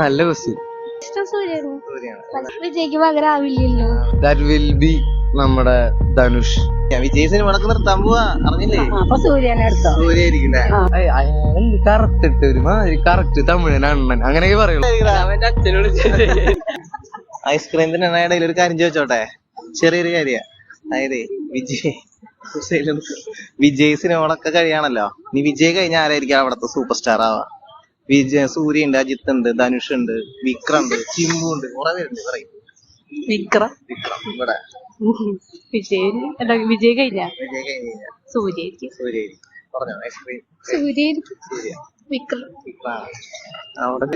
നല്ല ക്വസ്റ്റ്യൻ. ഇഷ്ടം സൂര്യയാണ്. വിജയ്ക്ക് പകരാവില്ലല്ലോ. That will be നമ്മുടെ ധനുഷ്. വിജയ് സിനിമകളൊക്കെ നിർത്താൻ പോവാ അറിഞ്ഞില്ലേ? അപ്പൊ സൂര്യനെ എടുത്തോ? സൂര്യായിരിക്കും അയാളെന്ത് കറക്റ്റ് ഇട്ട് ഒരുമാതിരി കറക്റ്റ് തമിഴൻ അണ്ണൻ അങ്ങനെയൊക്കെ പറയുള്ളൂ. ഐസ്ക്രീം തന്നെ ഇടയിൽ ഒരു കാര്യം ചോദിച്ചോട്ടെ, ചെറിയൊരു കാര്യ. അതായത് വിജയ് സിനിമകളൊക്കെ കഴിയാണല്ലോ. നീ വിജയ് കഴിഞ്ഞ ആരായിരിക്കും അവിടത്തെ സൂപ്പർ സ്റ്റാർ ആവാ? സൂര്യ ഉണ്ട്, അജിത്ത് ഉണ്ട്, ധനുഷ് ഉണ്ട്, വിക്രം ഉണ്ട്, ചിമ്പു ഉണ്ട്, കുറെ പേരുണ്ട്. പറയും വിക്രം. ഇവിടെ വിജയ് കഴിഞ്ഞ വിജയ് കഴിഞ്ഞ സൂര്യായിരിക്കും. സൂര്യായിരിക്കും. പറഞ്ഞോ ഐസ്ക്രീം. സൂര്യായിരിക്കും. സൂര്യ വിക്രം. അവിടെ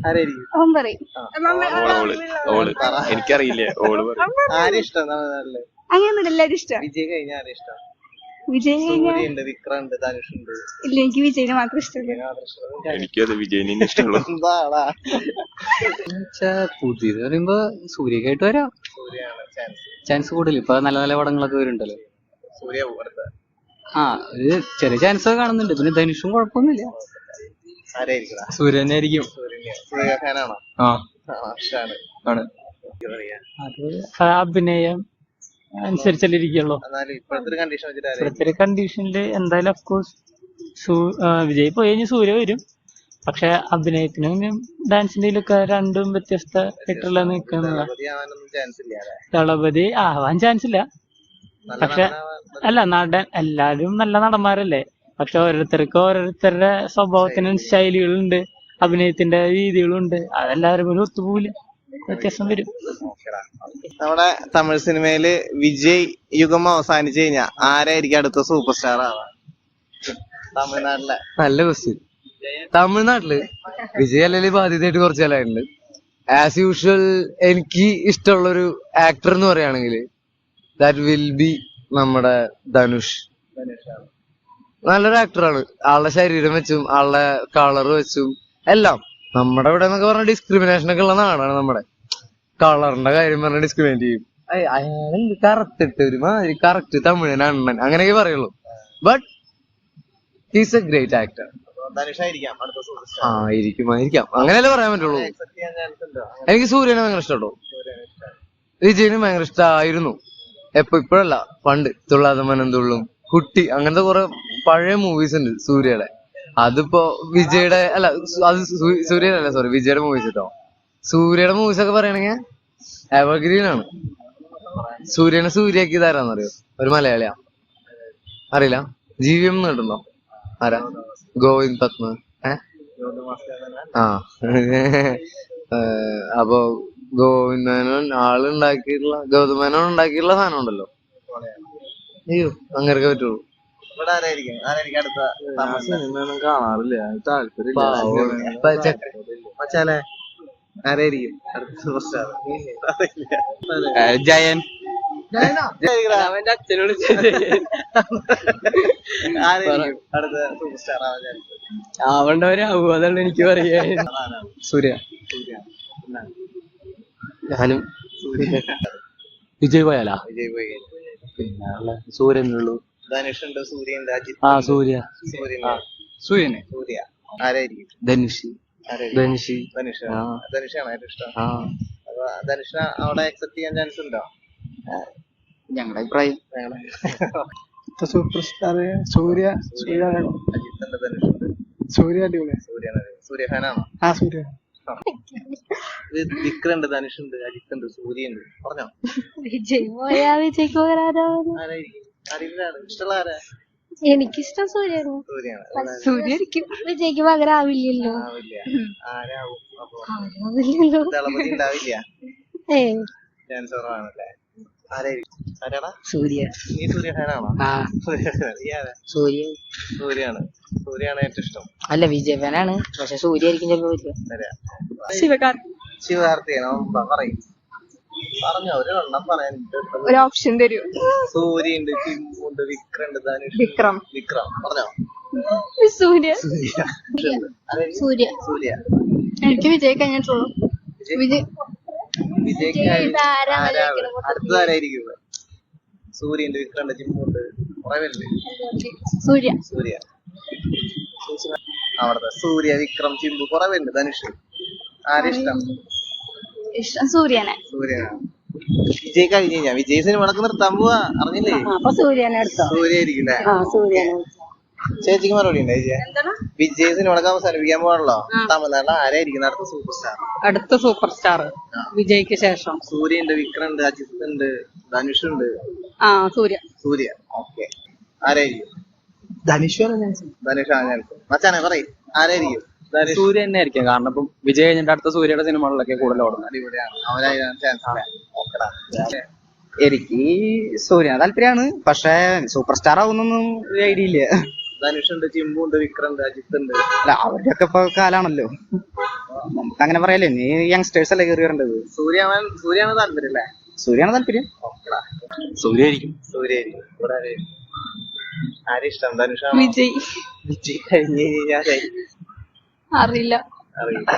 ആരായിരിക്കും? അവൻ പറയും. എനിക്കറിയില്ലേ. ആരും ഇഷ്ടം തമിഴ്നാട്ടില്? അങ്ങനെയൊന്നും എല്ലാരും ഇഷ്ടം. വിജയ് കഴിഞ്ഞ ആരും ഇഷ്ടം? വിജയ് കഴിഞ്ഞ സൂര്യ ഉണ്ട്, വിക്രം ഉണ്ട്, ധനുഷ് ഉണ്ട്. ഇല്ല, എനിക്ക് വിജയിനെ മാത്രം ഇഷ്ടമില്ല. എനിക്കും അത് വിജയനെ ഇഷ്ടമുള്ളൂ. എന്താടാ പുതിയത് പറയുമ്പോ സൂര്യക്കായിട്ട് വരാം. സൂര്യാണ് ചാൻസ്. ചാൻസ് കൂടുതൽ. ഇപ്പൊ നല്ല നല്ല പടങ്ങളൊക്കെ വരുന്നുണ്ടല്ലോ. സൂര്യ അടുത്ത ഒരു ചെറിയ ചാൻസ് ഒക്കെ കാണുന്നുണ്ട്. പിന്നെ ധനുഷും കുഴപ്പമൊന്നുമില്ല. ആരായിരിക്കും? സൂര്യ തന്നെ ആയിരിക്കും. സൂര്യ ഫാനാണോ? ഇഷ്ടാണ്. അത് അഭിനയം അനുസരിച്ചല്ലേ ഇരിക്കുള്ളൂ. എന്നാലും ഇപ്പോഴത്തെ ഒരു കണ്ടീഷൻ വെച്ചിട്ട് ഇപ്പോഴത്തെ ഒരു കണ്ടീഷനിൽ എന്തായാലും അഫ്കോഴ്സ് വിജയ് പോയി കഴിഞ്ഞാൽ സൂര്യ വരും. പക്ഷെ അഭിനയത്തിനും ഡാൻസിന്റെയിലൊക്കെ രണ്ടും വ്യത്യസ്തമായിട്ടുള്ള നിൽക്കുന്നതാണ്. ചാൻസ് ഇല്ല. ദളപതി ആവാൻ ചാൻസ് ഇല്ല. പക്ഷെ അല്ല, നടൻ എല്ലാരും നല്ല നടന്മാരല്ലേ. പക്ഷെ ഓരോരുത്തർക്കും ഓരോരുത്തരുടെ സ്വഭാവത്തിന് ശൈലികളുണ്ട്, അഭിനയത്തിന്റെ രീതികളുണ്ട്. അതെല്ലാവരും പോലും ഒത്തുപോകില്ല, വ്യത്യാസം വരും. നമ്മുടെ തമിഴ് സിനിമയില് വിജയ് യുഗം അവസാനിച്ചു കഴിഞ്ഞാ ആരായിരിക്കും അടുത്ത സൂപ്പർ സ്റ്റാർ ആവാ? തമിഴ്നാട്ടിലെ. നല്ല ക്വസ്റ്റ്യൻ. തമിഴ്നാട്ടില് വിജയ് അല്ലെങ്കിൽ ബാധ്യതയായിട്ട് കുറച്ച് കാലമായിട്ടുണ്ട്. ആസ് യൂഷ്വൽ എനിക്ക് ഇഷ്ടമുള്ളൊരു ആക്ടർ എന്ന് പറയുകയാണെങ്കിൽ ദാറ്റ് വിൽ ബി നമ്മുടെ ധനുഷ്. നല്ലൊരു ആക്ടറാണ്. ആളുടെ ശരീരം വെച്ചും ആളുടെ കളർ വെച്ചും എല്ലാം. നമ്മുടെ ഇവിടെ എന്നൊക്കെ പറഞ്ഞ ഡിസ്ക്രിമിനേഷൻ ഒക്കെ ഉള്ള നാടാണ്. നമ്മുടെ കളറിന്റെ കാര്യം പറഞ്ഞ ഡിസ്ക്രിമിനേറ്റ് ചെയ്യും. അയാളെന്ത് കറക്റ്റ് ഇട്ട് ഒരുമാതിരി കറക്റ്റ് തമിഴൻ അണ്ണൻ അങ്ങനെയൊക്കെ പറയുള്ളൂ. But he's A great actor. ആയിരിക്കും അങ്ങനെയല്ലേ പറയാൻ പറ്റുള്ളൂ. എനിക്ക് സൂര്യനെ ഭയങ്കര ഇഷ്ടട്ടോ. വിജയനും ഭയങ്കര ഇഷ്ടമായിരുന്നു. ഇപ്പോഴല്ല, പണ്ട് തുള്ളാതെ മനന്തുള്ളും, കുട്ടി, അങ്ങനത്തെ കുറെ പഴയ മൂവീസ് ഉണ്ട് സൂര്യയുടെ. അതിപ്പോ വിജയുടെ അല്ല, അത് സൂര്യയുടെ അല്ല, സോറി, വിജയുടെ മൂവീസ് കേട്ടോ. സൂര്യയുടെ മൂവീസ് ഒക്കെ പറയണെങ്കിൽ എവർഗ്രീൻ ആണ്. സൂര്യനെ സൂര്യാക്കി തരാന്നറിയോ? ഒരു മലയാളിയാ, അറിയില്ല. GVM കേട്ടുണ്ടോ? ആരാ? ഗോവിന്ദ് പത്മ. അപ്പൊ ഗോവിന്ദ് മേനോൻ ആളുണ്ടാക്കിയിട്ടുള്ള, ഗൗതം മേനോൻ ഉണ്ടാക്കിയിട്ടുള്ള സാധനം ഉണ്ടല്ലോ. അയ്യോ, അങ്ങനെയൊക്കെ പറ്റുള്ളൂ. സിനിമയൊന്നും കാണാറില്ല, താല്പര്യം. ആരായിരിക്കും അടുത്ത സൂപ്പർ സ്റ്റാർ? ജയൻ. ആരായിരിക്കും അടുത്ത സൂപ്പർ സ്റ്റാർ ആവാൻ? ആവണ്ടവരാകും, അതാണ് എനിക്ക് പറയാ. സൂര്യ. ഞാനും വിജയ് പോയാലാ? വിജയ് പോയി. പിന്നെ സൂര്യനുള്ളൂ. ധനുഷ് ഉണ്ട്, സൂര്യ ഉണ്ട്, അജിത്ത്. സൂര്യ. സൂര്യനെ. സൂര്യ. ആരായിരിക്കും? ധനുഷ്. ധനുഷാണ് ഏറ്റവും ഇഷ്ടം. അപ്പൊ ധനുഷ് അവിടെ അക്സെപ്റ്റ് ചെയ്യാൻ ചാൻസ് ഉണ്ടോ? ഞങ്ങളുടെ അഭിപ്രായം സൂപ്പർ സ്റ്റാർ സൂര്യ. അജിത്തുണ്ട്, ധനുഷ് ഉണ്ട്. സൂര്യ അടിപൊളി. സൂര്യ ഫാനാണോ? സൂര്യ. വിക്രം ഉണ്ട്, ധനുഷ് ഉണ്ട്, അജിത്ത് ഉണ്ട്, സൂര്യ ഉണ്ട്. പറഞ്ഞോ വിജയ് പോയാ വിജയ്ക്ക് പകരാരാവുന്നു. ആരായിരിക്കും? ആരെങ്കിലും ഇഷ്ടമുള്ള ആരാ? എനിക്കിഷ്ടം സൂര്യയാണ്. സൂര്യാണ്. സൂര്യായിരിക്കും. വിജയ്ക്ക് പകരാവില്ലല്ലോ. ആരാവും അപ്പൊ? ആരാവില്ലല്ലോ. ദളപതി ഉണ്ടാവില്ല, ഏയ് ചാൻസ് കുറവാണല്ലേ. ആരായിരിക്കും? ആരാടാ? സൂര്യ. നീ സൂര്യ ഫാനാണോ? സൂര്യ. സൂര്യാണ് ഏറ്റവും ഇഷ്ടം. അല്ല, വിജയ് ഫാനാണ്, പക്ഷെ സൂര്യായിരിക്കും ചിലപ്പോ. ശിവകാർത്തികനോ? പറയും. പറഞ്ഞോ, ഒരു എണ്ണം പറയാൻ. ഒരു ഓപ്ഷൻ തരൂ. സൂര്യ ഉണ്ട്, ചിമ്പു ഉണ്ട്, വിക്രം ഉണ്ട്, ധനുഷ്. വിക്രം പറഞ്ഞോ. സൂര്യ. സൂര്യ. എനിക്ക് വിജയ് കഴിഞ്ഞിട്ടുള്ളൂ. വിജയ്ക്ക് അടുത്തതാരായിരിക്കും? സൂര്യ ഉണ്ട്, വിക്രം ഉണ്ട്, ചിമ്പു ഉണ്ട്, കുറെ പേരുണ്ട്. സൂര്യ. അവിടുത്തെ സൂര്യ, വിക്രം, ചിമ്പു, കുറെ പേരുണ്ട്. ധനുഷ് ആരെ ഇഷ്ടം? ഇഷ്ടം സൂര്യനെ. സൂര്യനാണ്. വിജയ് കഴിഞ്ഞ് കഴിഞ്ഞാ വിജയ് സിനിമകളൊക്കെ നിർത്താൻ പോവാ, അറിഞ്ഞില്ലേ? അപ്പൊ സൂര്യനെ എടുത്തോ? സൂര്യായിരിക്കും അല്ലേ? സൂര്യനെ. ചേച്ചിക്ക് മറുപടി ഉണ്ടോ ചേച്ചി? വിജയ് സിനിമകളൊക്കെ അവസാനിപ്പിക്കാൻ പോകാണല്ലോ. തമിഴ്നാട്ടിൽ ആരായിരിക്കും അടുത്ത സൂപ്പർ സ്റ്റാർ? അടുത്ത സൂപ്പർ സ്റ്റാർ വിജയ്ക്ക് ശേഷം സൂര്യ ഉണ്ട്, വിക്രം ഉണ്ട്, അജിത്ത് ഉണ്ട്, ധനുഷ് ഉണ്ട്. സൂര്യ. സൂര്യ. ഓക്കെ. ആരായിരിക്കും? ധനുഷാണ് ഞാൻ. മച്ചാനെ പറയും ആരായിരിക്കും? ധനുഷ്. സൂര്യ തന്നെ ആയിരിക്കും. കാരണം ഇപ്പം വിജയ് കഴിഞ്ഞിട്ട് അടുത്ത സൂര്യയുടെ സിനിമകളിലൊക്കെ കൂടുതൽ ഓടുന്നത്. അടിപൊളിയാണ്. അവരായ ചാൻസ്. ഓക്കെടാ. എനിക്ക് സൂര്യനെ താല്പര്യമാണ്. പക്ഷെ സൂപ്പർ സ്റ്റാർ ആവുന്നൊന്നും ഒരു ഐഡിയ ഇല്ല. ധനുഷ് ഉണ്ട്, ചിമ്പു ഉണ്ട്, വിക്രം ഉണ്ട്, അജിത്ത് ഉണ്ട്. അല്ല അവരുടെയൊക്കെ ഇപ്പൊ കാലാണല്ലോ, നമുക്ക് അങ്ങനെ പറയാലോ. നീ യങ്സ്റ്റേഴ്സ് അല്ലേ കയറി വരേണ്ടത്. സൂര്യാണ് താല്പര്യം അല്ലേ? സൂര്യാണ് താല്പര്യം. ഓക്കെടാ. സൂര്യായിരിക്കും. സൂര്യായിരിക്കും. ഇവിടെ ആരെ ഇഷ്ടം? ധനുഷാണോ? വിജയ്. വിജയ് കഴിഞ്ഞ് കഴിഞ്ഞാൽ അറിയില്ല. അറിയില്ല.